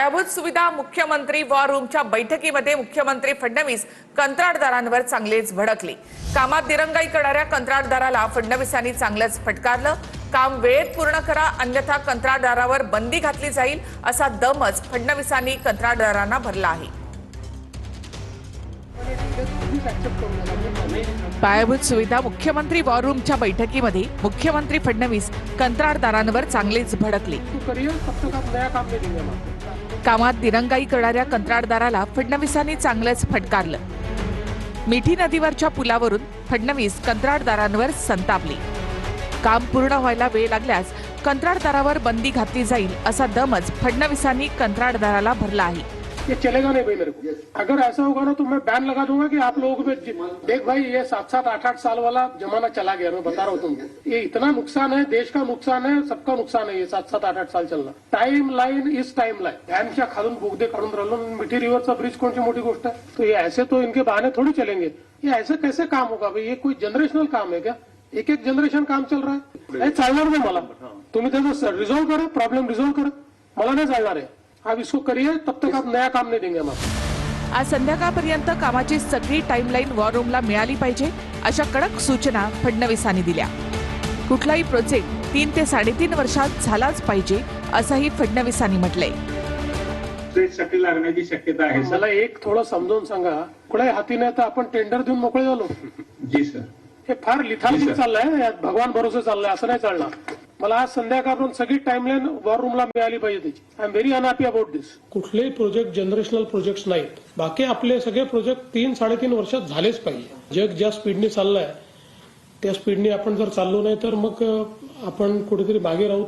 पायाभूत सुविधा मुख्यमंत्री वॉर रूमच्या बैठकीमध्ये मुख्यमंत्री फडणवीस कंत्राटदारांवर चांगलेच भडकले। कामात दिरंगाई करणाऱ्या कंत्राटदाराला फडणवीसांनी चांगलंच फटकारलं। काम वेळेत पूर्ण करा अन्यथा कंत्राटदारावर बंदी घातली जाईल असा दमच फडणवीसांनी कंत्राटदारांना भरला आहे। पायाभूत सुविधा मुख्यमंत्री वॉर रूमच्या बैठकीमध्ये मुख्यमंत्री फडणवीस कंत्राटदारांवर चांगलेच भडकले। कामात दिरंगाई करणाऱ्या कंत्राटदाराला फडणवीसांनी चांगलंच फटकारलं। मिठी नदीवरच्या पुलावरून फडणवीस कंत्राटदारांवर संतापले। काम पूर्ण व्हायला वेळ लागल्यास कंत्राटदारावर बंदी घातली जाईल असा दमच फडणवीसांनी कंत्राटदाराला भरला आहे। ये चलेगा नहीं भाई मेरे को। अगर ऐसा होगा ना तो मैं बैन लगा दूंगा कि आप लोगों को देख भाई ये 7-7, 8-8 साल वाला जमाना चला गया। मैं बता रहा हूँ तुमको ये इतना नुकसान है, देश का नुकसान है, सबका नुकसान है। ये 7-7, 8-8 साल चलना टाइम लाइन इस टाइम लाइन डॅमच्या खालून बोगदे काढून राहिलो। मिठी रिव्हरचा ब्रिज कोणची मोठी गोष्ट है? तो ये ऐसे तो इनके बहाने थोड़ी चलेंगे। ये ऐसे कैसे काम होगा भाई? ये कोई जनरेशनल काम है क्या? एक एक जनरेशन काम चल रहा है। चालणार नाही मला। तुम्ही त्याचं रिझॉल्व करा, प्रॉब्लेम रिझॉल्व करा, मला नाही चालणार आहे। आप इसको करिए तब तक आप नया काम नहीं देंगे हम। आज संध्याकाळपर्यंत कामाची सगळी टाइमलाईन वॉर रूमला मिळाली पाहिजे अशा कडक सूचना फडणवीसांनी दिल्या। कुठलाही प्रोजेक्ट 3 ते 3.5 वर्षात झालाच पाहिजे असंही फडणवीसांनी म्हटलंय। साठी लागण्याची शक्यता आहे। मला एक थोडं समजून सांगा, कुठल्याही हाती नाही तर आपण टेंडर देऊन मोकळे झालो। जी सर, हे फार लिथार्जिक चाललंय, भगवान भरोसे चाललंय, असं नाही चालणार। मला आज संध्याकाळपर्यंत सगळी टाइमलाईन वॉर रूमला मिळाली पाहिजे त्याची। I am very unhappy about this. कुठलेही प्रोजेक्ट जनरेशनल प्रोजेक्ट्स नाहीत। बाकी आपले सगळे प्रोजेक्ट 3-3.5 वर्षात झालेच पाहिजे। जग ज्या स्पीडने चाललंय त्या स्पीडने आपण जर चाललो नाही तर मग आपण कुठेतरी मागे राहू।